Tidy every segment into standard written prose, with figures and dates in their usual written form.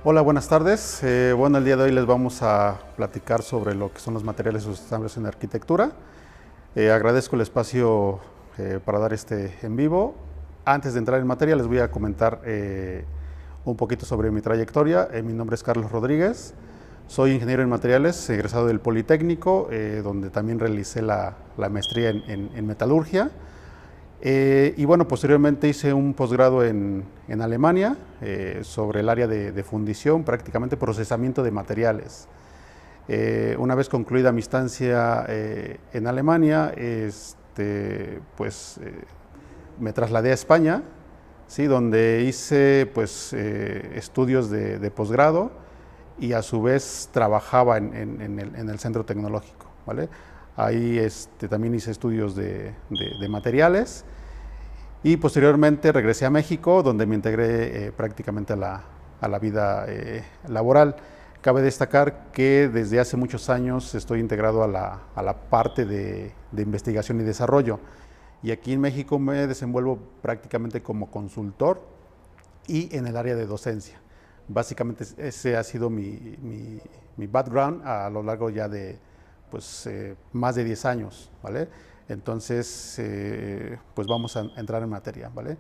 Hola, buenas tardes. Bueno, el día de hoy les vamos a platicar sobre lo que son los materiales sustentables en arquitectura. Agradezco el espacio para dar este en vivo. Antes de entrar en materia, les voy a comentar un poquito sobre mi trayectoria. Mi nombre es Carlos Rodríguez. Soy ingeniero en materiales, egresado del Politécnico, donde también realicé la maestría en metalurgia. Y bueno, posteriormente hice un posgrado en Alemania sobre el área de fundición, prácticamente procesamiento de materiales. Una vez concluida mi estancia en Alemania, me trasladé a España, ¿sí? Donde hice estudios de posgrado y a su vez trabajaba en el centro tecnológico, ¿vale? Ahí también hice estudios de materiales y posteriormente regresé a México, donde me integré prácticamente a la vida laboral. Cabe destacar que desde hace muchos años estoy integrado a la parte de investigación y desarrollo. Y aquí en México me desenvuelvo prácticamente como consultor y en el área de docencia. Básicamente ese ha sido mi background a lo largo ya de más de 10 años, ¿vale? Entonces, pues vamos a entrar en materia, ¿vale?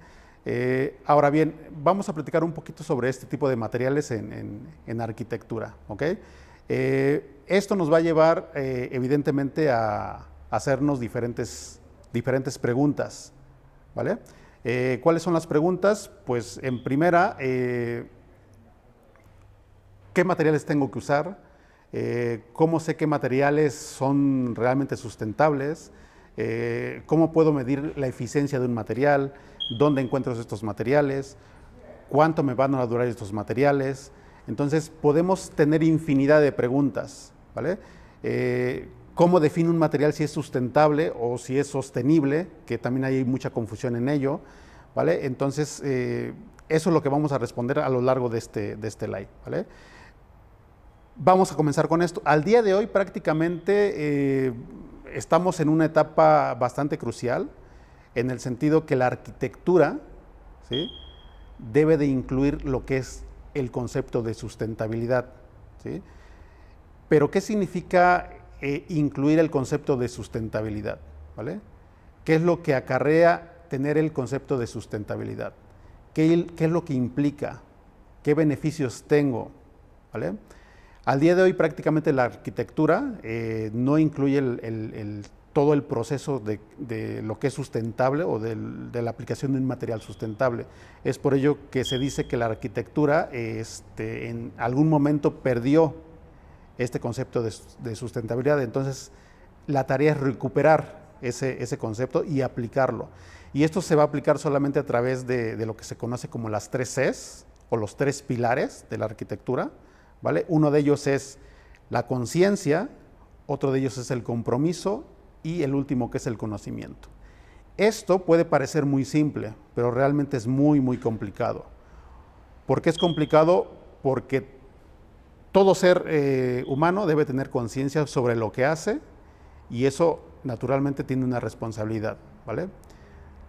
Ahora bien, vamos a platicar un poquito sobre este tipo de materiales en arquitectura, ¿ok? Esto nos va a llevar, evidentemente, a hacernos diferentes preguntas, ¿vale? ¿Cuáles son las preguntas? Pues en primera, ¿qué materiales tengo que usar? ¿Cómo sé qué materiales son realmente sustentables? ¿Cómo puedo medir la eficiencia de un material? ¿Dónde encuentro estos materiales? ¿Cuánto me van a durar estos materiales? Entonces podemos tener infinidad de preguntas, ¿vale? ¿Cómo define un material si es sustentable o si es sostenible? Que también hay mucha confusión en ello, ¿vale? Entonces eso es lo que vamos a responder a lo largo de este live, ¿vale? Vamos a comenzar con esto. Al día de hoy prácticamente estamos en una etapa bastante crucial, en el sentido que la arquitectura, ¿sí?, debe de incluir lo que es el concepto de sustentabilidad, ¿sí? Pero ¿qué significa incluir el concepto de sustentabilidad? ¿Vale? ¿Qué es lo que acarrea tener el concepto de sustentabilidad? ¿Qué es lo que implica? ¿Qué beneficios tengo? ¿Vale? Al día de hoy prácticamente la arquitectura no incluye todo el proceso de lo que es sustentable o de la aplicación de un material sustentable. Es por ello que se dice que la arquitectura en algún momento perdió este concepto de sustentabilidad. Entonces la tarea es recuperar ese concepto y aplicarlo. Y esto se va a aplicar solamente a través de lo que se conoce como las 3 Cs o los 3 pilares de la arquitectura, ¿vale? Uno de ellos es la conciencia, otro de ellos es el compromiso y el último que es el conocimiento. Esto puede parecer muy simple, pero realmente es muy, muy complicado. ¿Por qué es complicado? Porque todo ser humano debe tener conciencia sobre lo que hace y eso naturalmente tiene una responsabilidad, ¿vale?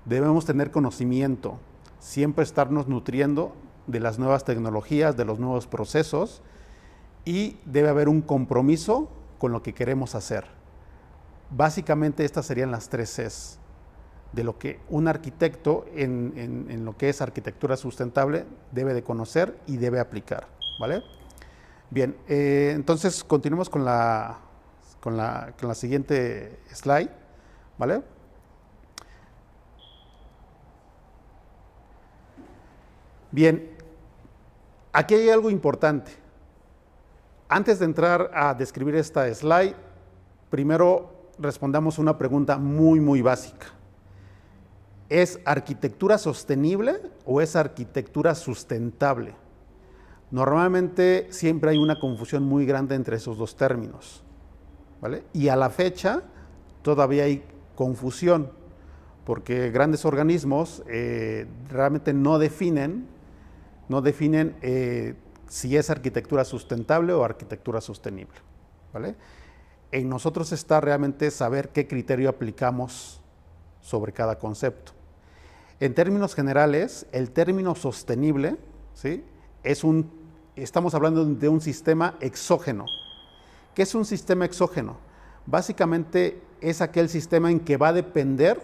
Debemos tener conocimiento, siempre estarnos nutriendo de las nuevas tecnologías, de los nuevos procesos, y debe haber un compromiso con lo que queremos hacer. Básicamente estas serían las 3 Cs de lo que un arquitecto en lo que es arquitectura sustentable debe de conocer y debe aplicar, ¿vale? Bien, entonces continuemos con la siguiente slide, ¿vale? Bien, aquí hay algo importante. Antes de entrar a describir esta slide, primero respondamos una pregunta muy, muy básica. ¿Es arquitectura sostenible o es arquitectura sustentable? Normalmente siempre hay una confusión muy grande entre esos dos términos, ¿vale? Y a la fecha todavía hay confusión, porque grandes organismos realmente no definen si es arquitectura sustentable o arquitectura sostenible, ¿vale? En nosotros está realmente saber qué criterio aplicamos sobre cada concepto. En términos generales, el término sostenible, ¿sí?, es un estamos hablando de un sistema exógeno. ¿Qué es un sistema exógeno? Básicamente es aquel sistema en que va a depender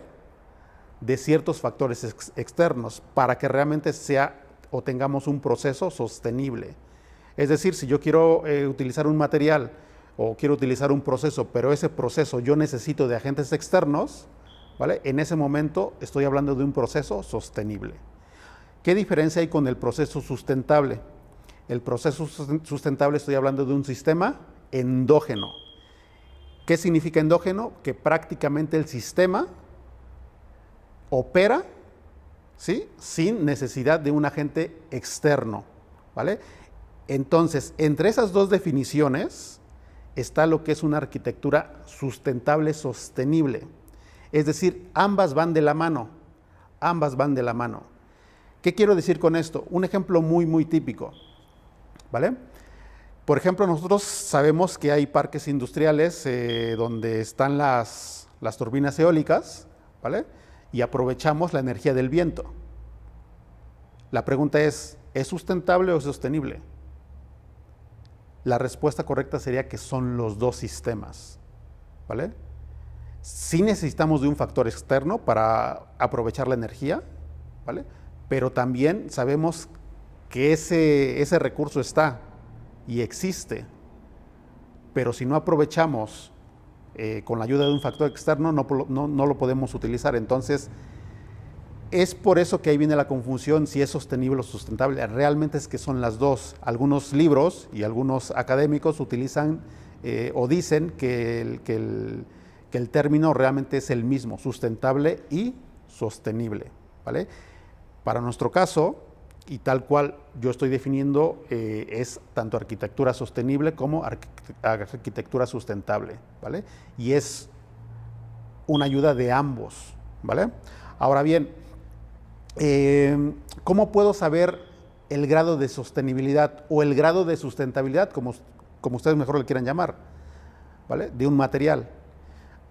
de ciertos factores externos para que realmente sea o tengamos un proceso sostenible. Es decir, si yo quiero utilizar un material o quiero utilizar un proceso, pero ese proceso yo necesito de agentes externos, ¿vale? En ese momento estoy hablando de un proceso sostenible. ¿Qué diferencia hay con el proceso sustentable? El proceso sustentable estoy hablando de un sistema endógeno. ¿Qué significa endógeno? Que prácticamente el sistema opera, ¿sí?, sin necesidad de un agente externo, ¿vale? Entonces, entre esas dos definiciones está lo que es una arquitectura sustentable sostenible. Es decir, ambas van de la mano, ambas van de la mano. ¿Qué quiero decir con esto? Un ejemplo muy típico, ¿vale? Por ejemplo, nosotros sabemos que hay parques industriales donde están las turbinas eólicas, ¿vale? Y aprovechamos la energía del viento. La pregunta ¿es sustentable o sostenible? La respuesta correcta sería que son los dos sistemas, ¿vale? Sí necesitamos de un factor externo para aprovechar la energía, ¿vale? Pero también sabemos que ese recurso está y existe, pero si no aprovechamos con la ayuda de un factor externo no lo podemos utilizar. Entonces es por eso que ahí viene la confusión si es sostenible o sustentable. Realmente es que son las dos. Algunos libros y algunos académicos utilizan o dicen que el término realmente es el mismo, sustentable y sostenible, ¿vale? Para nuestro caso, y tal cual yo estoy definiendo, es tanto arquitectura sostenible como arquitectura sustentable, ¿vale? Y es una ayuda de ambos, ¿vale? Ahora bien, ¿cómo puedo saber el grado de sostenibilidad o el grado de sustentabilidad, como ustedes mejor le quieran llamar, ¿vale?, de un material?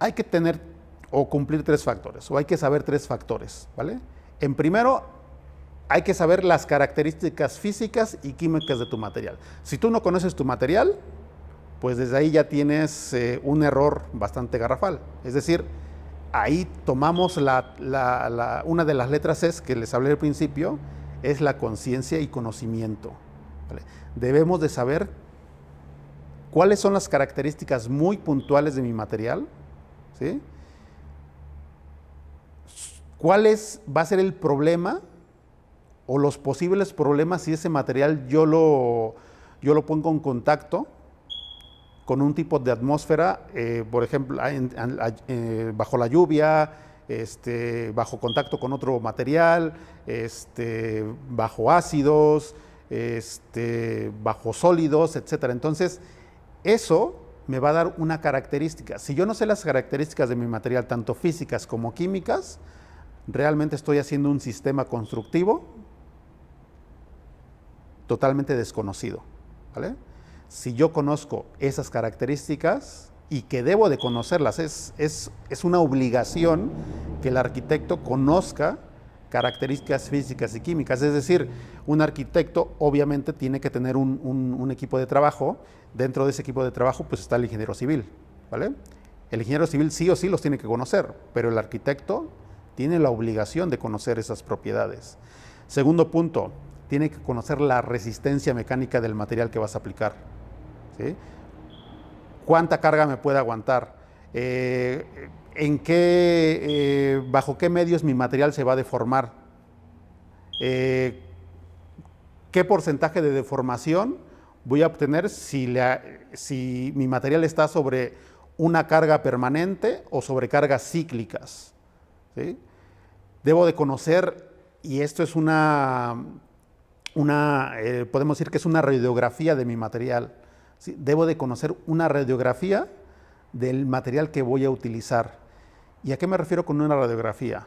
Hay que tener o cumplir tres factores, o hay que saber tres factores, ¿vale? En primero, hay que saber las características físicas y químicas de tu material. Si tú no conoces tu material, pues desde ahí ya tienes un error bastante garrafal. Es decir, ahí tomamos una de las letras C que les hablé al principio, es la conciencia y conocimiento, ¿vale? Debemos de saber cuáles son las características muy puntuales de mi material, ¿sí? ¿Cuál va a ser el problema o los posibles problemas si ese material yo lo pongo en contacto con un tipo de atmósfera, por ejemplo, bajo la lluvia, bajo contacto con otro material, bajo ácidos, bajo sólidos, etcétera? Entonces, eso me va a dar una característica. Si yo no sé las características de mi material, tanto físicas como químicas, realmente estoy haciendo un sistema constructivo totalmente desconocido, ¿vale? Si yo conozco esas características y que debo de conocerlas, es una obligación que el arquitecto conozca características físicas y químicas. Es decir, un arquitecto obviamente tiene que tener un equipo de trabajo. Dentro de ese equipo de trabajo pues está el ingeniero civil, ¿vale? El ingeniero civil sí o sí los tiene que conocer, pero el arquitecto tiene la obligación de conocer esas propiedades. Segundo punto, tiene que conocer la resistencia mecánica del material que vas a aplicar, ¿sí? ¿Cuánta carga me puede aguantar? ¿Bajo qué medios mi material se va a deformar? ¿Qué porcentaje de deformación voy a obtener si mi material está sobre una carga permanente o sobre cargas cíclicas, ¿sí? Debo de conocer, y esto es podemos decir que es una radiografía de mi material, ¿sí? Debo de conocer una radiografía del material que voy a utilizar. ¿Y a qué me refiero con una radiografía?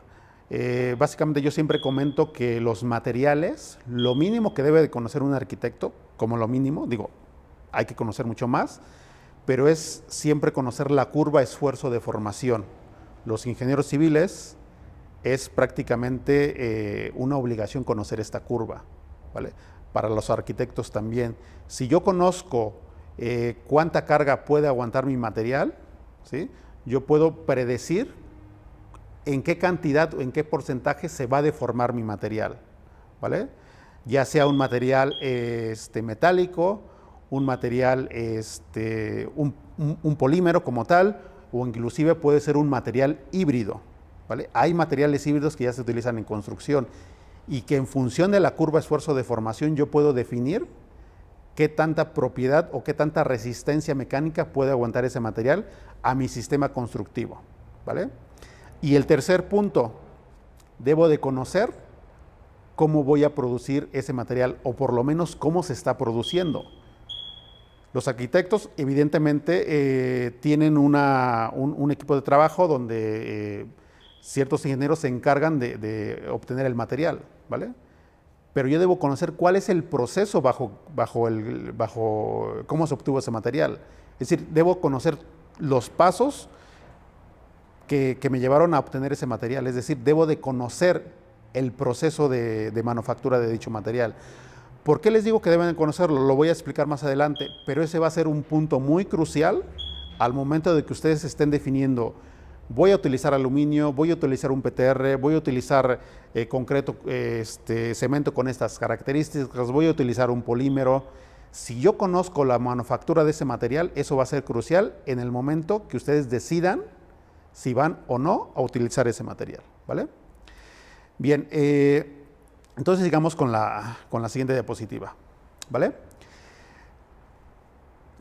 Básicamente yo siempre comento que los materiales, lo mínimo que debe de conocer un arquitecto, como lo mínimo, digo, hay que conocer mucho más, pero es siempre conocer la curva esfuerzo-deformación. Los ingenieros civiles es prácticamente una obligación conocer esta curva, ¿vale? Para los arquitectos también. Si yo conozco cuánta carga puede aguantar mi material, ¿sí? Yo puedo predecir en qué cantidad o en qué porcentaje se va a deformar mi material, ¿vale? Ya sea un material metálico, un material, un polímero como tal, o inclusive puede ser un material híbrido, ¿vale? Hay materiales híbridos que ya se utilizan en construcción y que en función de la curva esfuerzo-deformación yo puedo definir qué tanta propiedad o qué tanta resistencia mecánica puede aguantar ese material a mi sistema constructivo, ¿vale? Y el tercer punto, debo de conocer cómo voy a producir ese material, o por lo menos cómo se está produciendo. Los arquitectos evidentemente tienen un equipo de trabajo donde ciertos ingenieros se encargan de obtener el material, ¿vale? Pero yo debo conocer cuál es el proceso bajo cómo se obtuvo ese material. Es decir, debo conocer los pasos que me llevaron a obtener ese material. Es decir, debo de conocer el proceso de manufactura de dicho material. ¿Por qué les digo que deben de conocerlo? Lo voy a explicar más adelante, pero ese va a ser un punto muy crucial al momento de que ustedes estén definiendo: voy a utilizar aluminio, voy a utilizar un PTR, voy a utilizar concreto, cemento con estas características, voy a utilizar un polímero. Si yo conozco la manufactura de ese material, eso va a ser crucial en el momento que ustedes decidan si van o no a utilizar ese material, ¿vale? Bien, entonces sigamos con la siguiente diapositiva, ¿vale?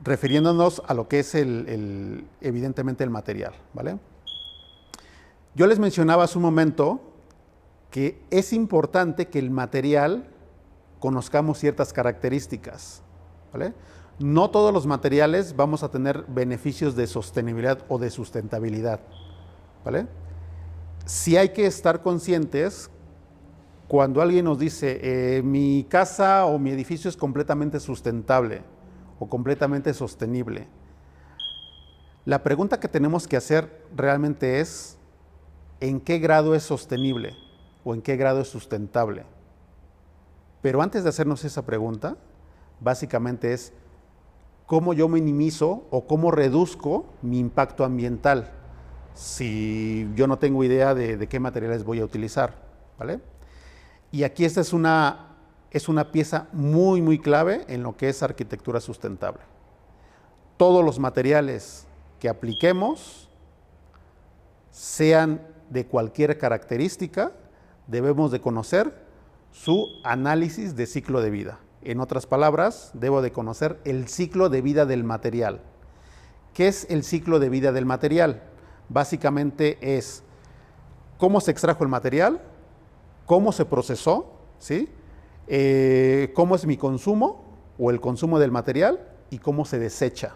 Refiriéndonos a lo que es evidentemente el material, ¿vale? Yo les mencionaba hace un momento que es importante que el material conozcamos ciertas características, ¿vale? No todos los materiales vamos a tener beneficios de sostenibilidad o de sustentabilidad, ¿vale? Sí hay que estar conscientes cuando alguien nos dice mi casa o mi edificio es completamente sustentable o completamente sostenible. La pregunta que tenemos que hacer realmente es: ¿en qué grado es sostenible o en qué grado es sustentable? Pero antes de hacernos esa pregunta, básicamente es cómo yo minimizo o cómo reduzco mi impacto ambiental si yo no tengo idea de qué materiales voy a utilizar, ¿vale? Y aquí esta es una pieza muy, muy clave en lo que es arquitectura sustentable. Todos los materiales que apliquemos, sean de cualquier característica, debemos de conocer su análisis de ciclo de vida. En otras palabras, debo de conocer el ciclo de vida del material. ¿Qué es el ciclo de vida del material? Básicamente es cómo se extrajo el material, cómo se procesó, ¿sí? Cómo es mi consumo o el consumo del material y cómo se desecha.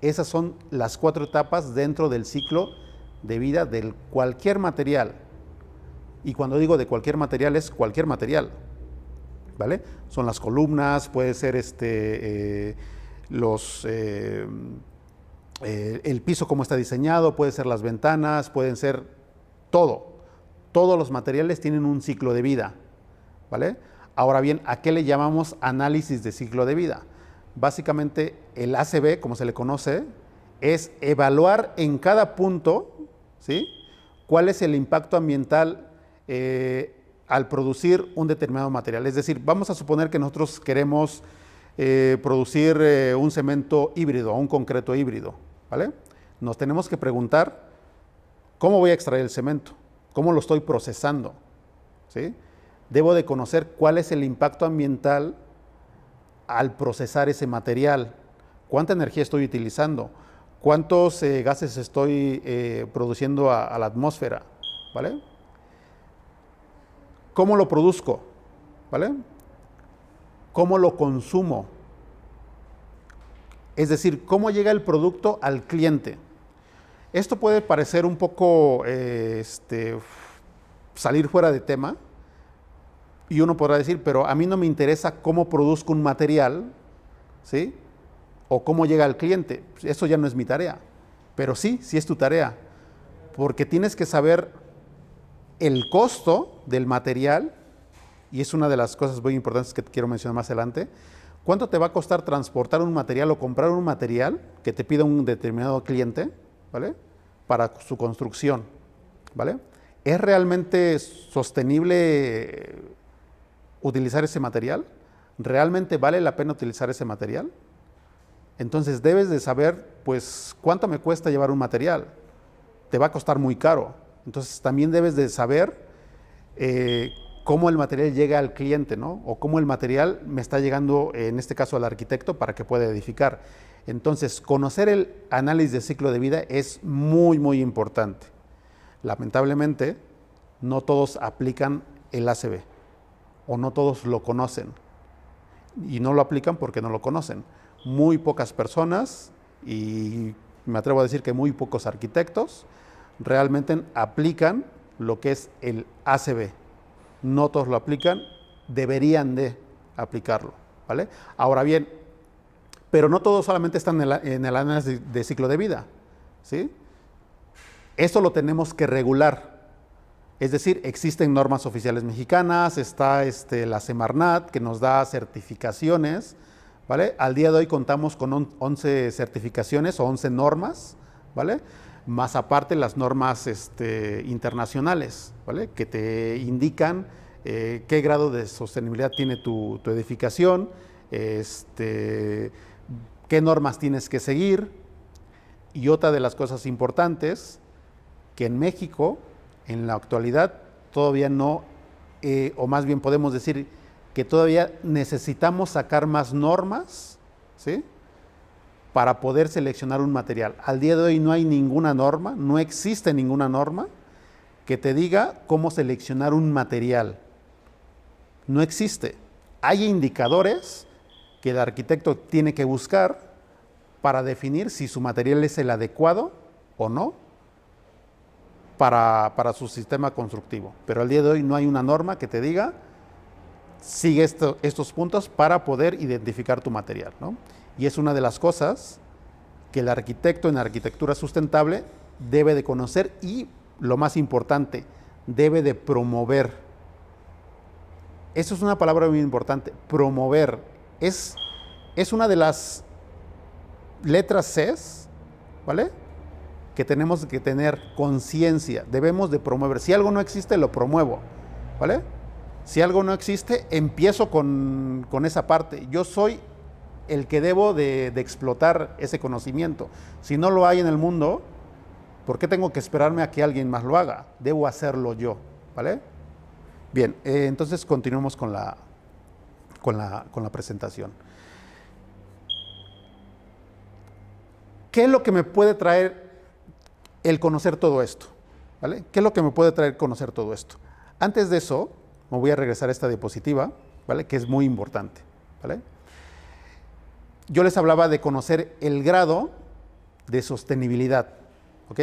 Esas son las 4 etapas dentro del ciclo de vida de cualquier material. Y cuando digo de cualquier material, es cualquier material, ¿vale? Son las columnas, puede ser el piso como está diseñado, puede ser las ventanas, pueden ser todo. Todos los materiales tienen un ciclo de vida, ¿vale? Ahora bien, ¿a qué le llamamos análisis de ciclo de vida? Básicamente, el ACV, como se le conoce, es evaluar en cada punto, ¿sí?, cuál es el impacto ambiental al producir un determinado material. Es decir, vamos a suponer que nosotros queremos producir un cemento híbrido o un concreto híbrido, ¿vale? Nos tenemos que preguntar: ¿cómo voy a extraer el cemento? ¿Cómo lo estoy procesando? ¿Sí? Debo de conocer cuál es el impacto ambiental al procesar ese material. ¿Cuánta energía estoy utilizando? ¿Cuántos gases estoy produciendo a la atmósfera? ¿Vale? ¿Cómo lo produzco? ¿Vale? ¿Cómo lo consumo? Es decir, ¿cómo llega el producto al cliente? Esto puede parecer un poco salir fuera de tema, y uno podrá decir: pero a mí no me interesa cómo produzco un material, ¿sí?, o cómo llega al cliente. Eso ya no es mi tarea. Pero sí es tu tarea, porque tienes que saber el costo del material y es una de las cosas muy importantes que quiero mencionar más adelante, ¿cuánto te va a costar transportar un material o comprar un material que te pida un determinado cliente, ¿vale? Para su construcción, ¿vale? ¿Es realmente sostenible utilizar ese material? ¿Realmente vale la pena utilizar ese material? Entonces debes de saber, pues, cuánto me cuesta llevar un material. Te va a costar muy caro. Entonces también debes de saber cómo el material llega al cliente, ¿no? O cómo el material me está llegando, en este caso al arquitecto, para que pueda edificar. Entonces, conocer el análisis de ciclo de vida es muy, muy importante. Lamentablemente, no todos aplican el ACV o no todos lo conocen. Y no lo aplican porque no lo conocen. Muy pocas personas, y me atrevo a decir que muy pocos arquitectos, realmente aplican lo que es el ACV. No todos lo aplican, deberían de aplicarlo, ¿vale? Ahora bien, pero no todos solamente están en el análisis de ciclo de vida, ¿sí? Eso lo tenemos que regular. Es decir, existen normas oficiales mexicanas, está la Semarnat que nos da certificaciones, ¿vale? Al día de hoy contamos con 11 certificaciones o 11 normas, ¿vale? Más aparte las normas internacionales, ¿vale? Que te indican qué grado de sostenibilidad tiene tu edificación, qué normas tienes que seguir. Y otra de las cosas importantes, que en México, en la actualidad, todavía no, o más bien podemos decir que todavía necesitamos sacar más normas, ¿sí? Para poder seleccionar un material. Al día de hoy no hay ninguna norma, no existe ninguna norma que te diga cómo seleccionar un material. No existe. Hay indicadores que el arquitecto tiene que buscar para definir si su material es el adecuado o no para su sistema constructivo. Pero al día de hoy no hay una norma que te diga sigue estos puntos para poder identificar tu material, ¿no? Y es una de las cosas que el arquitecto en arquitectura sustentable debe de conocer y, lo más importante, debe de promover. Eso es una palabra muy importante, promover. Es una de las letras C, ¿vale? Que tenemos que tener conciencia, debemos de promover. Si algo no existe, lo promuevo, ¿vale? Si algo no existe, empiezo con esa parte. Yo soy el que debo de explotar ese conocimiento. Si no lo hay en el mundo, ¿por qué tengo que esperarme a que alguien más lo haga? Debo hacerlo yo, ¿vale? Bien, entonces continuemos con la presentación. ¿Qué es lo que me puede traer el conocer todo esto? ¿Vale? ¿Qué es lo que me puede traer conocer todo esto? Antes de eso, me voy a regresar a esta diapositiva, ¿vale? Que es muy importante, ¿vale? Yo les hablaba de conocer el grado de sostenibilidad, ¿ok?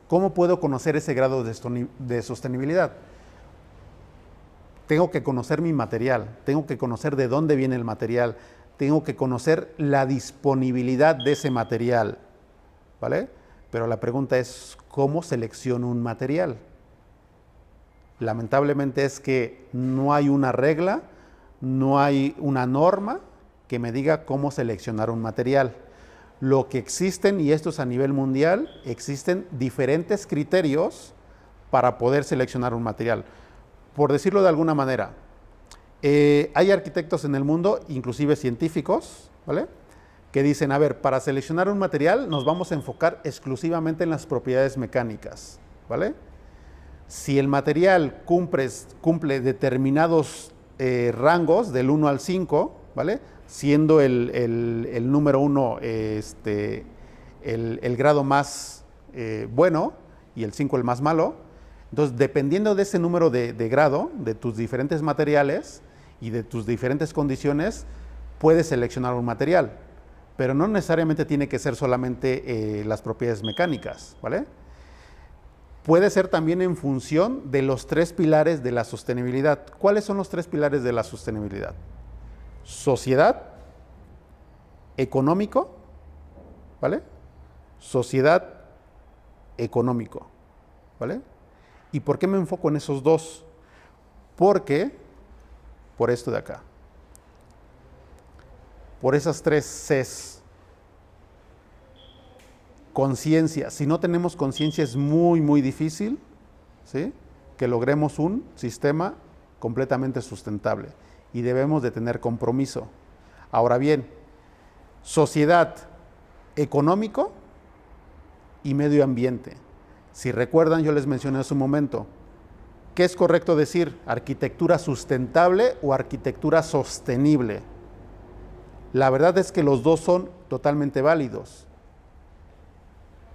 ¿Cómo puedo conocer ese grado de sostenibilidad? Tengo que conocer mi material, tengo que conocer de dónde viene el material, tengo que conocer la disponibilidad de ese material, ¿vale? Pero la pregunta es, ¿cómo selecciono un material? Lamentablemente es que no hay una regla, no hay una norma que me diga cómo seleccionar un material. Lo que existen, y esto es a nivel mundial, existen diferentes criterios para poder seleccionar un material. Por decirlo de alguna manera, hay arquitectos en el mundo, inclusive científicos, ¿vale? Que dicen, a ver, para seleccionar un material nos vamos a enfocar exclusivamente en las propiedades mecánicas, ¿vale? Si el material cumple determinados rangos del 1 al 5, ¿vale? Siendo el número 1 el grado más bueno y el 5 el más malo. Entonces, dependiendo de ese número de grado, de tus diferentes materiales y de tus diferentes condiciones, puedes seleccionar un material. Pero no necesariamente tiene que ser solamente las propiedades mecánicas, ¿vale? Puede ser también en función de los 3 pilares de la sostenibilidad. ¿Cuáles son los 3 pilares de la sostenibilidad? Sociedad, económico, ¿vale? Sociedad, económico, ¿vale? ¿Y por qué me enfoco en esos 2? Porque por esto de acá. Por esas 3 Cs. Conciencia. Si no tenemos conciencia es muy, muy difícil, ¿sí?, que logremos un sistema completamente sustentable. Y debemos de tener compromiso. Ahora bien, sociedad, económico y medio ambiente. Si recuerdan, yo les mencioné hace un momento, ¿qué es correcto decir? ¿Arquitectura sustentable o arquitectura sostenible? La verdad es que los dos son totalmente válidos.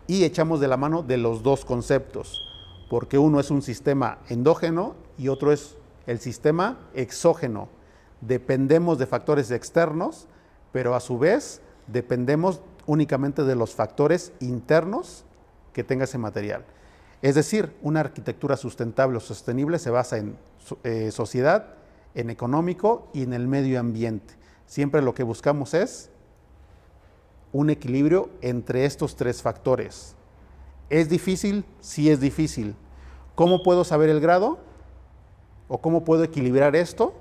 Y echamos de la mano de los dos conceptos, porque uno es un sistema endógeno y otro es el sistema exógeno. Dependemos de factores externos, pero a su vez dependemos únicamente de los factores internos que tenga ese material. Es decir, una arquitectura sustentable o sostenible se basa en sociedad, en económico y en el medio ambiente. Siempre lo que buscamos es un equilibrio entre estos 3 factores. ¿Es difícil? Sí es difícil. ¿Cómo puedo saber el grado? ¿O cómo puedo equilibrar esto?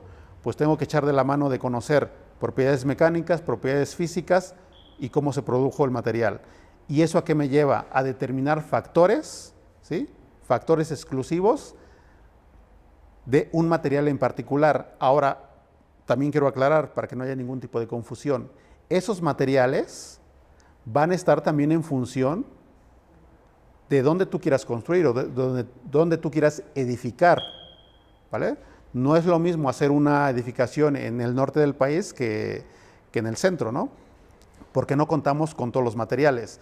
Pues tengo que echar de la mano de conocer propiedades mecánicas, propiedades físicas y cómo se produjo el material. ¿Y eso a qué me lleva? A determinar factores, ¿sí?, factores exclusivos de un material en particular. Ahora, también quiero aclarar para que no haya ningún tipo de confusión. Esos materiales van a estar también en función de dónde tú quieras construir o de dónde tú quieras edificar, ¿vale? No es lo mismo hacer una edificación en el norte del país que en el centro, ¿no? Porque no contamos con todos los materiales.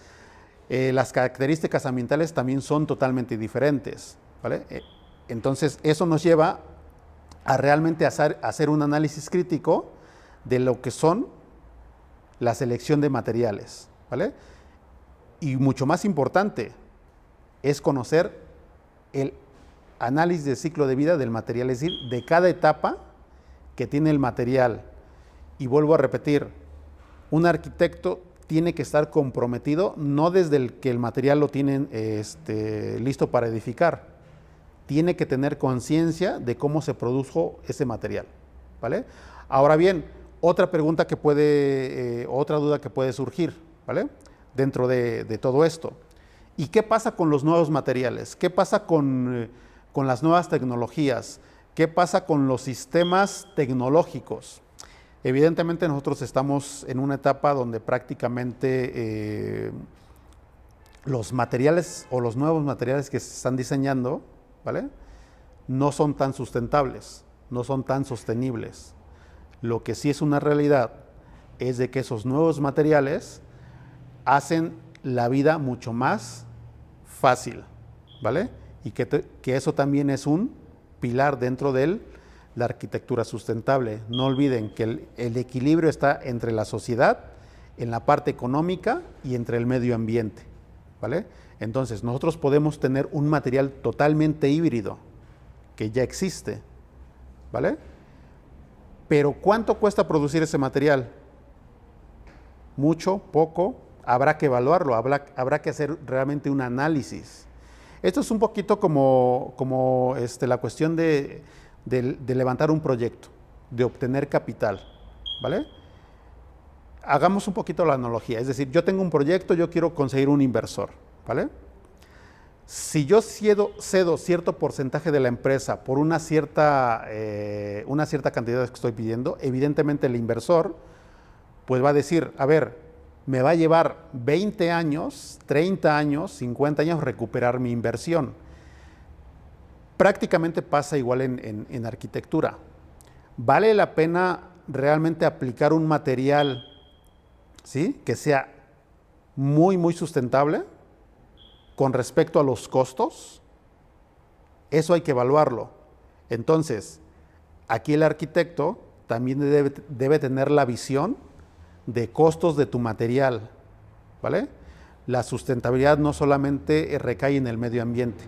Las características ambientales también son totalmente diferentes, ¿vale? Entonces, eso nos lleva a realmente hacer un análisis crítico de lo que son la selección de materiales, ¿vale? Y mucho más importante es conocer el análisis de ciclo de vida del material, es decir, de cada etapa que tiene el material. Y vuelvo a repetir, un arquitecto tiene que estar comprometido no desde el que el material lo tienen listo para edificar, tiene que tener conciencia de cómo se produjo ese material, ¿vale? Ahora bien, otra pregunta que puede, otra duda que puede surgir, ¿vale?, dentro de todo esto. ¿Y qué pasa con los nuevos materiales? ¿Qué pasa con las nuevas tecnologías? ¿Qué pasa con los sistemas tecnológicos? Evidentemente nosotros estamos en una etapa donde prácticamente los materiales o los nuevos materiales que se están diseñando, ¿vale?, no son tan sustentables, no son tan sostenibles. Lo que sí es una realidad es de que esos nuevos materiales hacen la vida mucho más fácil, ¿vale? Y que eso también es un pilar dentro de la arquitectura sustentable. No olviden que el equilibrio está entre la sociedad, en la parte económica y entre el medio ambiente, ¿vale? Entonces, nosotros podemos tener un material totalmente híbrido, que ya existe, ¿vale? Pero ¿cuánto cuesta producir ese material? Mucho, poco, habrá que evaluarlo, habrá que hacer realmente un análisis. Esto es un poquito como la cuestión de levantar un proyecto, de obtener capital, ¿vale? Hagamos un poquito la analogía, es decir, yo tengo un proyecto, yo quiero conseguir un inversor, ¿vale? Si yo cedo cierto porcentaje de la empresa por una cierta cantidad que estoy pidiendo, evidentemente el inversor pues va a decir, a ver, me va a llevar 20 años, 30 años, 50 años recuperar mi inversión. Prácticamente pasa igual en arquitectura. ¿Vale la pena realmente aplicar un material, ¿sí?, que sea muy, muy sustentable con respecto a los costos? Eso hay que evaluarlo. Entonces, aquí el arquitecto también debe tener la visión de costos de tu material, ¿vale? La sustentabilidad no solamente recae en el medio ambiente,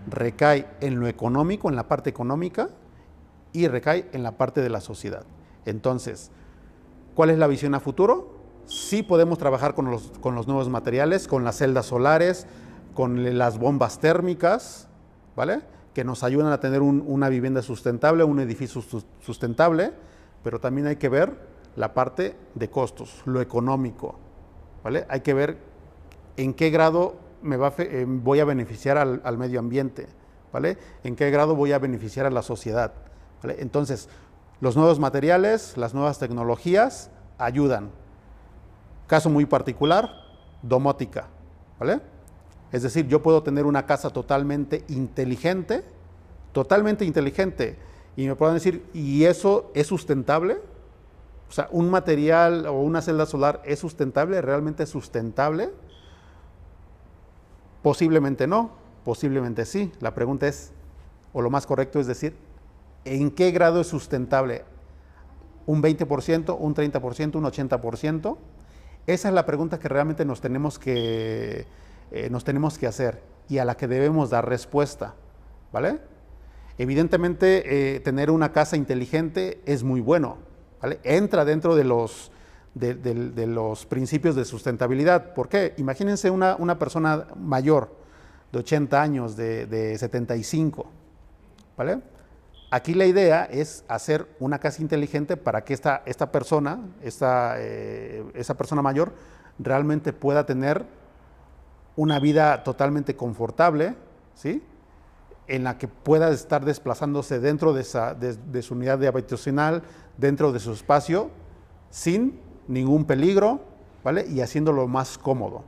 recae en lo económico, en la parte económica, y recae en la parte de la sociedad. Entonces, ¿cuál es la visión a futuro? Sí podemos trabajar con los nuevos materiales, con las celdas solares, con las bombas térmicas, ¿vale?, que nos ayudan a tener una vivienda sustentable, un edificio sustentable, pero también hay que ver la parte de costos, lo económico, ¿vale? Hay que ver en qué grado voy a beneficiar al medio ambiente, ¿vale? En qué grado voy a beneficiar a la sociedad, ¿vale? Entonces, los nuevos materiales, las nuevas tecnologías ayudan. Caso muy particular, domótica, ¿vale? Es decir, yo puedo tener una casa totalmente inteligente, y me pueden decir, ¿y eso es sustentable? O sea, ¿un material o una celda solar es sustentable? ¿Realmente es sustentable? Posiblemente no, posiblemente sí. La pregunta es, o lo más correcto es decir, ¿en qué grado es sustentable? ¿Un 20%, un 30%, un 80%? Esa es la pregunta que realmente nos tenemos que hacer y a la que debemos dar respuesta, ¿vale? Evidentemente, tener una casa inteligente es muy bueno, ¿vale? Entra dentro de los principios de sustentabilidad. ¿Por qué? Imagínense una persona mayor de 80 años, de 75, ¿vale? Aquí la idea es hacer una casa inteligente para que esa persona mayor realmente pueda tener una vida totalmente confortable, ¿sí? En la que pueda estar desplazándose dentro de su unidad habitacional, dentro de su espacio, sin ningún peligro, ¿vale? Y haciéndolo más cómodo.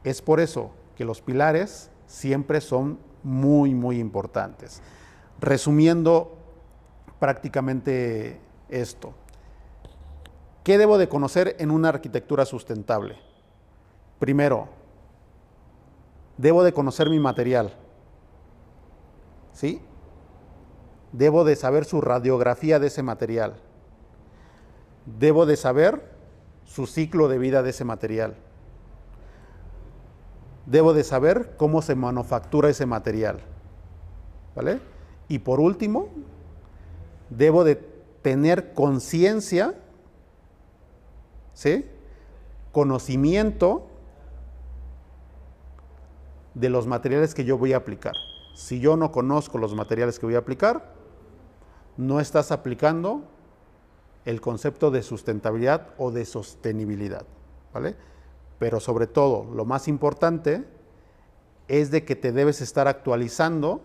Es por eso que los pilares siempre son muy, muy importantes. Resumiendo prácticamente esto, ¿qué debo de conocer en una arquitectura sustentable? Primero, debo de conocer mi material, ¿sí? Debo de saber su radiografía de ese material. Debo de saber su ciclo de vida de ese material. Debo de saber cómo se manufactura ese material, ¿vale? Y por último, debo de tener conciencia, ¿sí? Conocimiento de los materiales que yo voy a aplicar. Si yo no conozco los materiales que voy a aplicar, no estás aplicando el concepto de sustentabilidad o de sostenibilidad, ¿vale? Pero sobre todo, lo más importante es de que te debes estar actualizando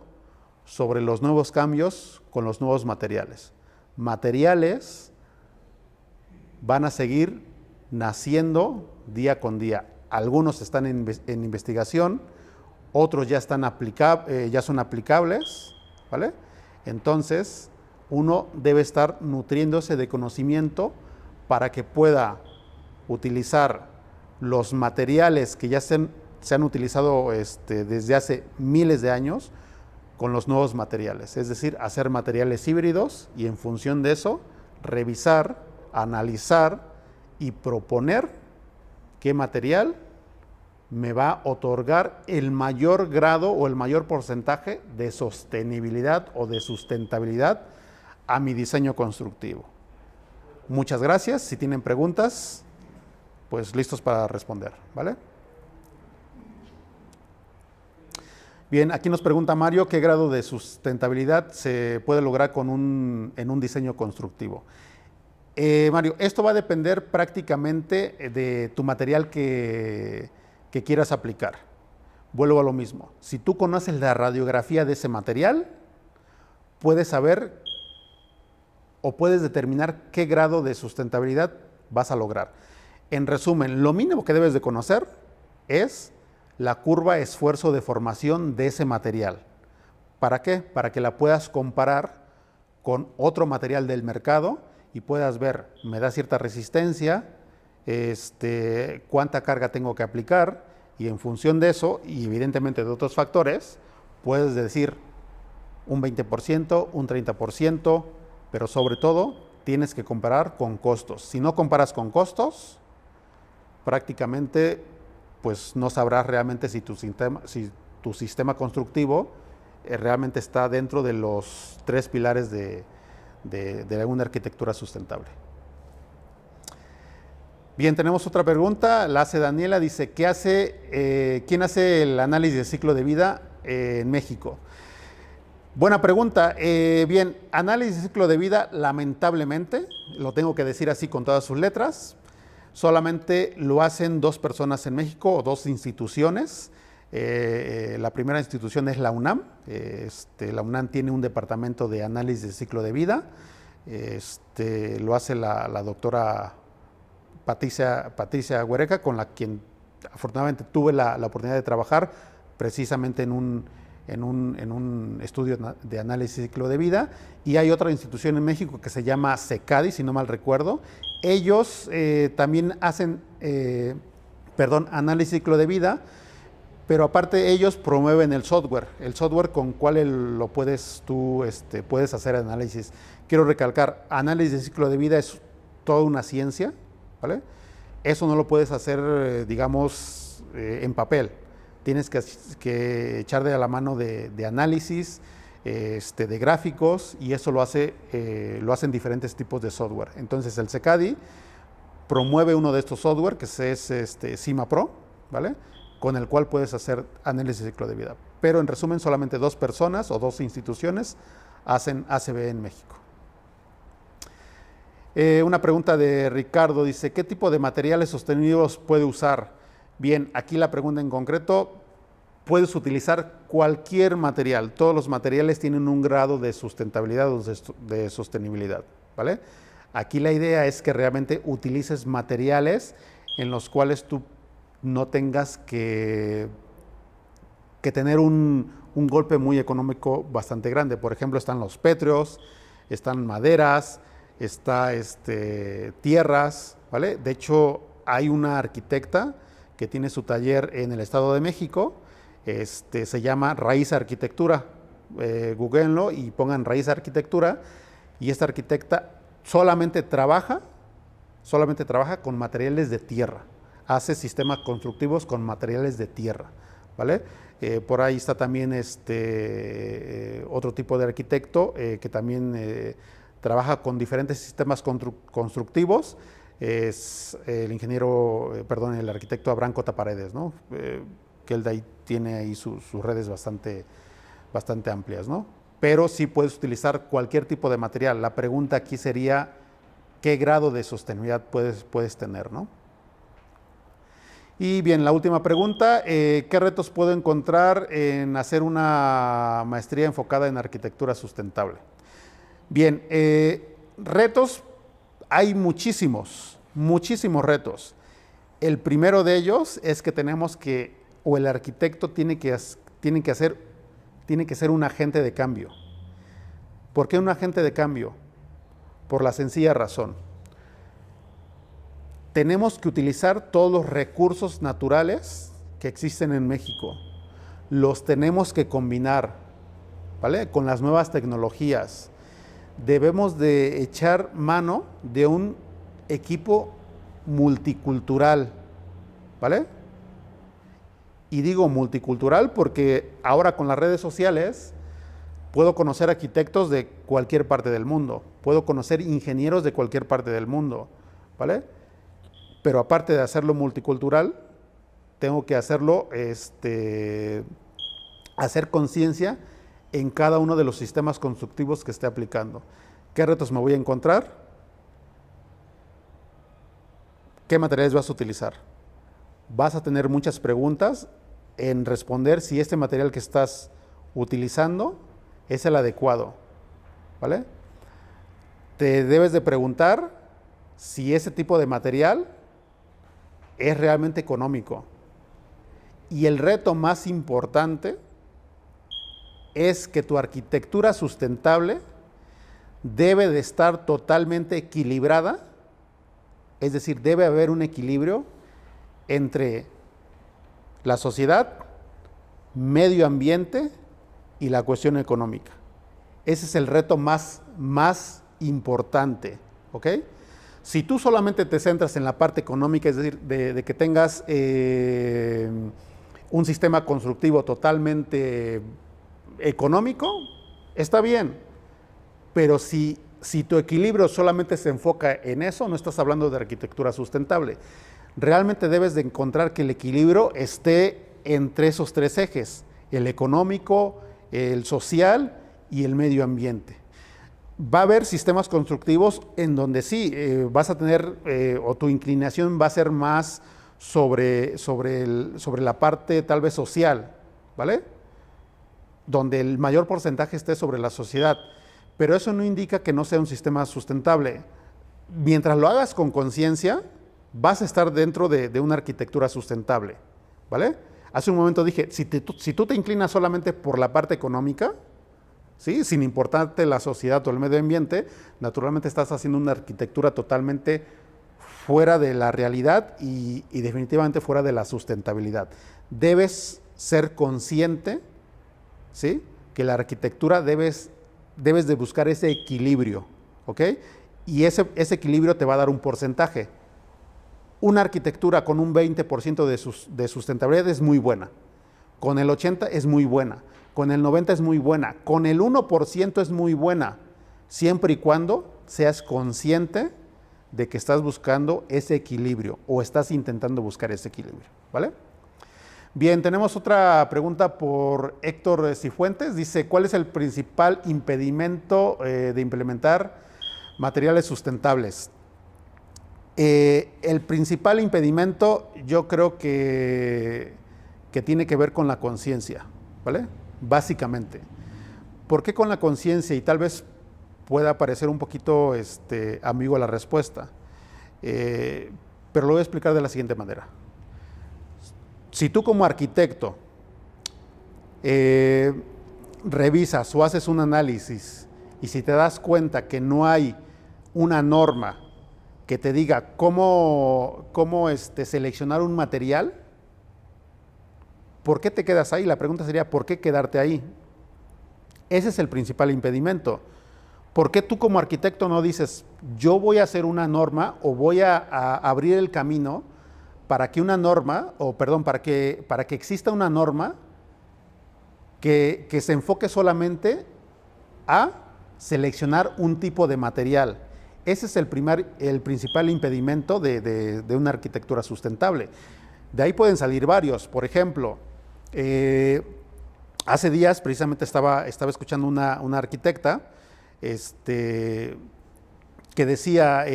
sobre los nuevos cambios con los nuevos materiales. Materiales van a seguir naciendo día con día. Algunos están en investigación, otros ya son aplicables, ¿vale? Entonces, uno debe estar nutriéndose de conocimiento para que pueda utilizar los materiales que ya se han utilizado desde hace miles de años con los nuevos materiales. Es decir, hacer materiales híbridos y en función de eso, revisar, analizar y proponer qué material me va a otorgar el mayor grado o el mayor porcentaje de sostenibilidad o de sustentabilidad a mi diseño constructivo. Muchas gracias. Si tienen preguntas, pues listos para responder, ¿vale? Bien, aquí nos pregunta Mario, ¿qué grado de sustentabilidad se puede lograr en un diseño constructivo? Mario, esto va a depender prácticamente de tu material que quieras aplicar. Vuelvo a lo mismo. Si tú conoces la radiografía de ese material, puedes saber o puedes determinar qué grado de sustentabilidad vas a lograr. En resumen, lo mínimo que debes de conocer es la curva esfuerzo-deformación de ese material. ¿Para qué? Para que la puedas comparar con otro material del mercado y puedas ver, me da cierta resistencia, cuánta carga tengo que aplicar, y en función de eso, y evidentemente de otros factores, puedes decir un 20%, un 30%, pero sobre todo tienes que comparar con costos. Si no comparas con costos, prácticamente pues no sabrás realmente si tu sistema constructivo realmente está dentro de los 3 pilares de una arquitectura sustentable. Bien, tenemos otra pregunta, la hace Daniela, dice, ¿quién hace el análisis de ciclo de vida en México? Buena pregunta. Bien, análisis de ciclo de vida, lamentablemente, lo tengo que decir así con todas sus letras, solamente lo hacen 2 personas en México o 2 instituciones. La primera institución es la UNAM. La UNAM tiene un departamento de análisis de ciclo de vida. Lo hace la doctora Patricia Huereca, con la quien afortunadamente tuve la oportunidad de trabajar precisamente en un estudio de análisis de ciclo de vida. Y hay otra institución en México que se llama CECADI, si no mal recuerdo. Ellos también hacen análisis de ciclo de vida, pero aparte ellos promueven el software con cual lo puedes hacer análisis. Quiero recalcar, análisis de ciclo de vida es toda una ciencia, ¿vale? Eso no lo puedes hacer, digamos, en papel. Tienes que echar de la mano de análisis, de gráficos, y eso lo hacen diferentes tipos de software. Entonces el CECADI promueve uno de estos software, que es Cima Pro, ¿vale?, con el cual puedes hacer análisis de ciclo de vida. Pero en resumen, solamente 2 personas o 2 instituciones hacen ACV en México. Una pregunta de Ricardo, dice, ¿qué tipo de materiales sostenidos puede usar? Bien, aquí la pregunta en concreto, puedes utilizar cualquier material. Todos los materiales tienen un grado de sustentabilidad o de sostenibilidad, ¿vale? Aquí la idea es que realmente utilices materiales en los cuales tú no tengas que tener un golpe muy económico bastante grande. Por ejemplo, están los pétreos, están maderas, está tierras, ¿vale? De hecho, hay una arquitecta que tiene su taller en el Estado de México, se llama Raíz Arquitectura. Googleenlo y pongan Raíz Arquitectura, y esta arquitecta solamente trabaja con materiales de tierra. Hace sistemas constructivos con materiales de tierra, ¿vale? Por ahí está también otro tipo de arquitecto que también trabaja con diferentes sistemas constructivos. Es el el arquitecto Abraham Cota Paredes, ¿no? Que él de ahí tiene ahí sus redes bastante amplias, ¿no? Pero sí puedes utilizar cualquier tipo de material. La pregunta aquí sería, ¿qué grado de sostenibilidad puedes tener, ¿no? Y bien, la última pregunta, ¿qué retos puedo encontrar en hacer una maestría enfocada en arquitectura sustentable? Bien, retos, hay muchísimos retos. El primero de ellos es que el arquitecto tiene que ser un agente de cambio. ¿Por qué un agente de cambio? Por la sencilla razón. Tenemos que utilizar todos los recursos naturales que existen en México. Los tenemos que combinar, ¿vale?, con las nuevas tecnologías. Debemos de echar mano de un equipo multicultural, ¿vale? Y digo multicultural porque ahora con las redes sociales puedo conocer arquitectos de cualquier parte del mundo, puedo conocer ingenieros de cualquier parte del mundo, ¿vale? Pero aparte de hacerlo multicultural, tengo que hacerlo, hacer conciencia en cada uno de los sistemas constructivos que esté aplicando. ¿Qué retos me voy a encontrar? ¿Qué materiales vas a utilizar? Vas a tener muchas preguntas en responder si este material que estás utilizando es el adecuado, ¿vale? Te debes de preguntar si ese tipo de material es realmente económico. Y el reto más importante es que tu arquitectura sustentable debe de estar totalmente equilibrada, es decir, debe haber un equilibrio entre la sociedad, medio ambiente y la cuestión económica. Ese es el reto más importante, ¿ok? Si tú solamente te centras en la parte económica, es decir, de que tengas un sistema constructivo totalmente económico, está bien, pero si tu equilibrio solamente se enfoca en eso, no estás hablando de arquitectura sustentable. Realmente debes de encontrar que el equilibrio esté entre esos 3 ejes, el económico, el social y el medio ambiente. Va a haber sistemas constructivos en donde sí, vas a tener, o tu inclinación va a ser más sobre la parte tal vez social, ¿vale? Donde el mayor porcentaje esté sobre la sociedad. Pero eso no indica que no sea un sistema sustentable. Mientras lo hagas con conciencia, vas a estar dentro de una arquitectura sustentable, ¿vale? Hace un momento dije, si tú te inclinas solamente por la parte económica, ¿sí? Sin importarte la sociedad o el medio ambiente, naturalmente estás haciendo una arquitectura totalmente fuera de la realidad y definitivamente fuera de la sustentabilidad. Debes ser consciente, ¿sí? Que la arquitectura debes de buscar ese equilibrio, ¿ok? Y ese equilibrio te va a dar un porcentaje. Una arquitectura con un 20% de sustentabilidad es muy buena. Con el 80% es muy buena. Con el 90% es muy buena. Con el 1% es muy buena. Siempre y cuando seas consciente de que estás buscando ese equilibrio o estás intentando buscar ese equilibrio, ¿vale? Bien, tenemos otra pregunta por Héctor Cifuentes. Dice, ¿cuál es el principal impedimento de implementar materiales sustentables? El principal impedimento yo creo que tiene que ver con la conciencia, ¿vale? Básicamente. ¿Por qué con la conciencia? Y tal vez pueda parecer un poquito ambigua la respuesta, pero lo voy a explicar de la siguiente manera. Si tú como arquitecto revisas o haces un análisis y si te das cuenta que no hay una norma que te diga cómo seleccionar un material, ¿por qué te quedas ahí? La pregunta sería, ¿por qué quedarte ahí? Ese es el principal impedimento. ¿Por qué tú como arquitecto no dices, yo voy a hacer una norma o voy a abrir el camino para que una norma, para que exista una norma que se enfoque solamente a seleccionar un tipo de material? Ese es el principal impedimento de una arquitectura sustentable. De ahí pueden salir varios. Por ejemplo, hace días precisamente estaba escuchando una arquitecta que decía,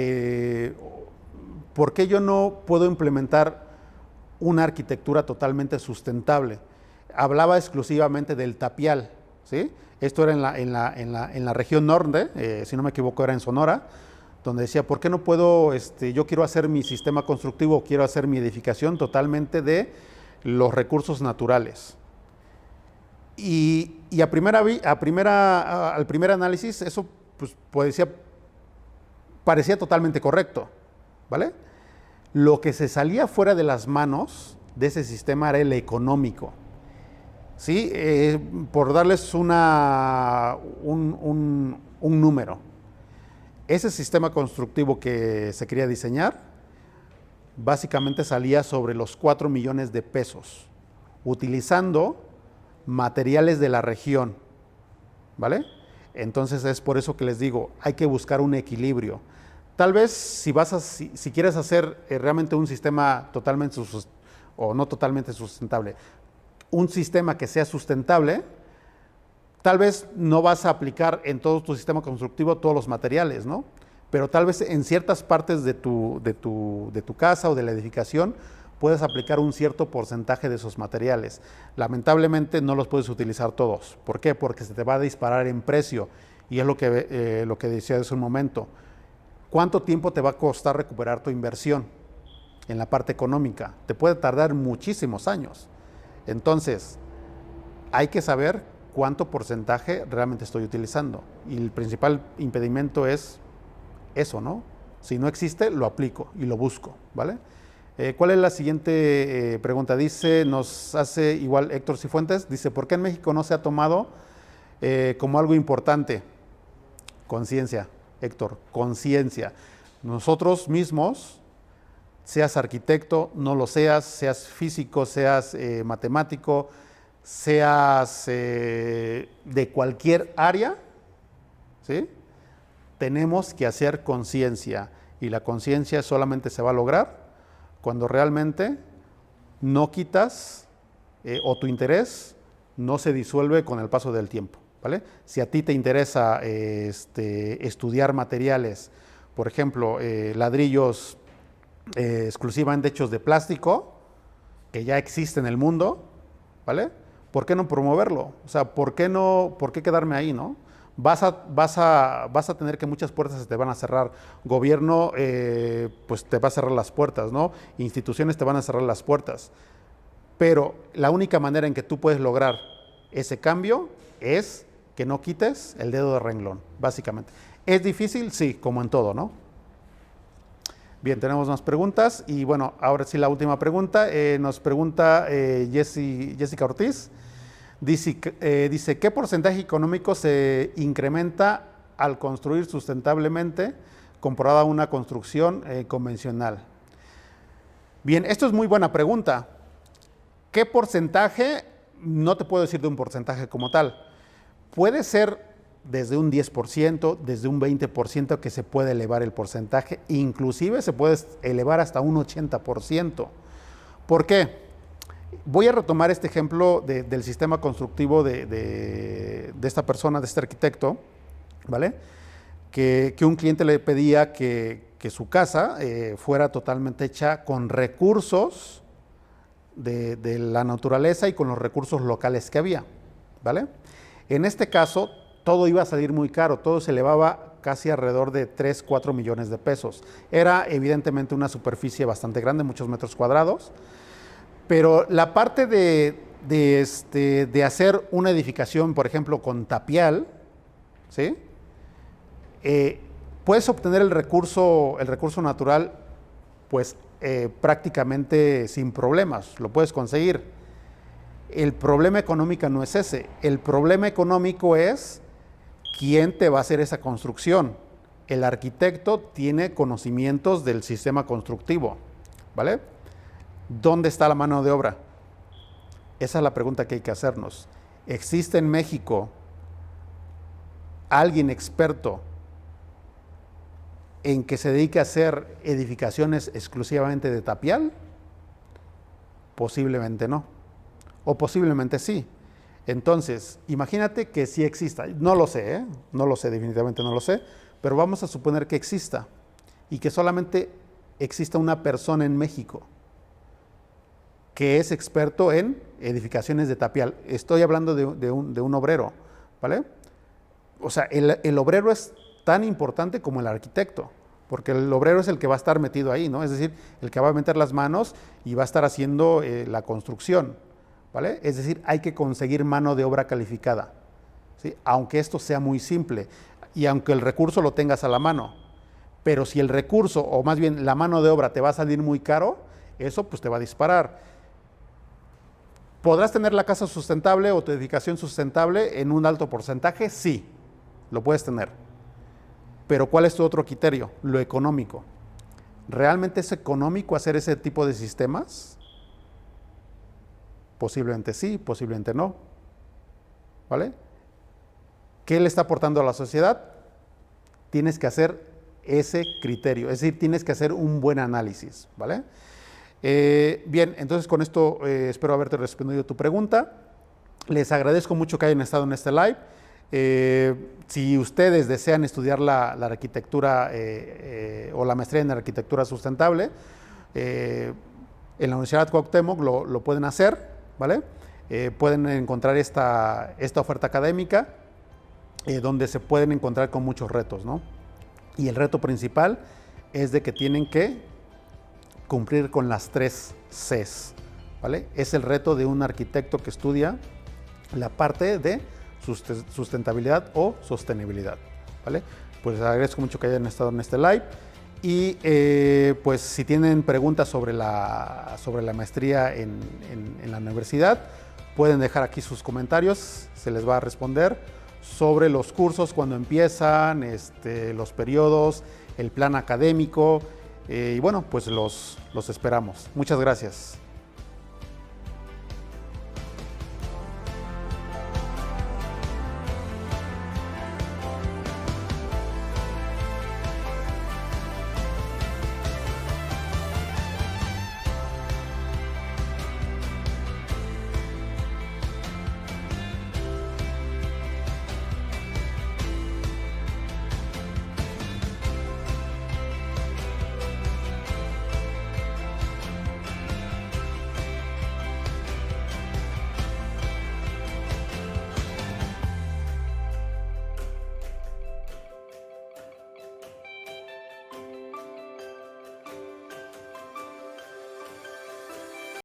¿por qué yo no puedo implementar una arquitectura totalmente sustentable? Hablaba exclusivamente del tapial, ¿sí? Esto era en la región norte, si no me equivoco era en Sonora, donde decía, ¿por qué no puedo, yo quiero hacer mi sistema constructivo, quiero hacer mi edificación totalmente de los recursos naturales? Y al primer análisis eso pues, parecía totalmente correcto, ¿vale? Lo que se salía fuera de las manos de ese sistema era el económico, ¿sí? Por darles un número, ese sistema constructivo que se quería diseñar básicamente salía sobre los 4 millones de pesos, utilizando materiales de la región, ¿vale? Entonces es por eso que les digo, hay que buscar un equilibrio. Tal vez si quieres hacer realmente un sistema totalmente o no totalmente sustentable, un sistema que sea sustentable, tal vez no vas a aplicar en todo tu sistema constructivo todos los materiales, ¿no? Pero tal vez en ciertas partes de tu casa o de la edificación puedes aplicar un cierto porcentaje de esos materiales. Lamentablemente no los puedes utilizar todos. ¿Por qué? Porque se te va a disparar en precio. Y es lo que decía hace un momento. ¿Cuánto tiempo te va a costar recuperar tu inversión en la parte económica? Te puede tardar muchísimos años. Entonces, hay que saber cuánto porcentaje realmente estoy utilizando. Y el principal impedimento es eso, ¿no? Si no existe, lo aplico y lo busco, ¿vale? ¿Cuál es la siguiente pregunta? Dice, nos hace igual Héctor Cifuentes, dice, ¿por qué en México no se ha tomado como algo importante? Conciencia, Héctor, conciencia. Nosotros mismos, seas arquitecto, no lo seas, seas físico, seas matemático, seas de cualquier área, ¿sí? Tenemos que hacer conciencia y la conciencia solamente se va a lograr cuando realmente no quitas o tu interés no se disuelve con el paso del tiempo. ¿vale? Si a ti te interesa estudiar materiales, por ejemplo, ladrillos exclusivamente hechos de plástico, que ya existe en el mundo, ¿vale? ¿Por qué no promoverlo? O sea, ¿por qué quedarme ahí, no? Vas a tener que muchas puertas se te van a cerrar. Gobierno, pues te va a cerrar las puertas, ¿no? Instituciones te van a cerrar las puertas. Pero la única manera en que tú puedes lograr ese cambio es que no quites el dedo de renglón, básicamente. ¿Es difícil? Sí, como en todo, ¿no? Bien, tenemos más preguntas y bueno, ahora sí la última pregunta. Nos pregunta Jessica Ortiz. Dice, ¿qué porcentaje económico se incrementa al construir sustentablemente comparado a una construcción convencional? Bien, esto es muy buena pregunta. ¿Qué porcentaje? No te puedo decir de un porcentaje como tal. Puede ser desde un 10%, desde un 20% que se puede elevar el porcentaje, inclusive se puede elevar hasta un 80%. ¿Por qué? Voy a retomar este ejemplo del sistema constructivo de esta persona, de este arquitecto, ¿vale? Que un cliente le pedía que su casa fuera totalmente hecha con recursos de la naturaleza y con los recursos locales que había, ¿vale? En este caso, todo iba a salir muy caro, todo se elevaba casi alrededor de 3, 4 millones de pesos. Era evidentemente una superficie bastante grande, muchos metros cuadrados, pero la parte de hacer una edificación, por ejemplo, con tapial, ¿sí? Puedes obtener el recurso natural, pues prácticamente sin problemas, lo puedes conseguir. El problema económico no es ese, el problema económico es quién te va a hacer esa construcción. El arquitecto tiene conocimientos del sistema constructivo, ¿vale? ¿Dónde está la mano de obra? Esa es la pregunta que hay que hacernos. ¿Existe en México alguien experto en que se dedique a hacer edificaciones exclusivamente de tapial? Posiblemente no. O posiblemente sí. Entonces, imagínate que sí exista. No lo sé, no lo sé, definitivamente no lo sé, pero vamos a suponer que exista y que solamente exista una persona en México que es experto en edificaciones de tapial. Estoy hablando de un obrero, ¿vale? O sea, el obrero es tan importante como el arquitecto, porque el obrero es el que va a estar metido ahí, ¿no? Es decir, el que va a meter las manos y va a estar haciendo la construcción, ¿vale? Es decir, hay que conseguir mano de obra calificada, ¿sí? Aunque esto sea muy simple y aunque el recurso lo tengas a la mano, pero si el recurso, o más bien la mano de obra te va a salir muy caro, eso pues te va a disparar. ¿Podrás tener la casa sustentable o tu edificación sustentable en un alto porcentaje? Sí, lo puedes tener. Pero ¿cuál es tu otro criterio? Lo económico. ¿Realmente es económico hacer ese tipo de sistemas? Posiblemente sí, posiblemente no. ¿Vale? ¿Qué le está aportando a la sociedad? Tienes que hacer ese criterio, es decir, tienes que hacer un buen análisis, ¿vale? Bien, entonces con esto espero haberte respondido tu pregunta. Les agradezco mucho que hayan estado en este live. Si ustedes desean estudiar la arquitectura o la maestría en arquitectura sustentable, en la Universidad Cuauhtémoc lo pueden hacer, ¿vale? Pueden encontrar esta oferta académica donde se pueden encontrar con muchos retos, ¿no? Y el reto principal es de que tienen que cumplir con las 3 Cs, ¿vale? Es el reto de un arquitecto que estudia la parte de sustentabilidad o sostenibilidad, ¿vale? Pues les agradezco mucho que hayan estado en este live y pues si tienen preguntas sobre la maestría en la universidad, pueden dejar aquí sus comentarios, se les va a responder sobre los cursos, cuando empiezan, los periodos, el plan académico, y bueno, pues los esperamos. Muchas gracias.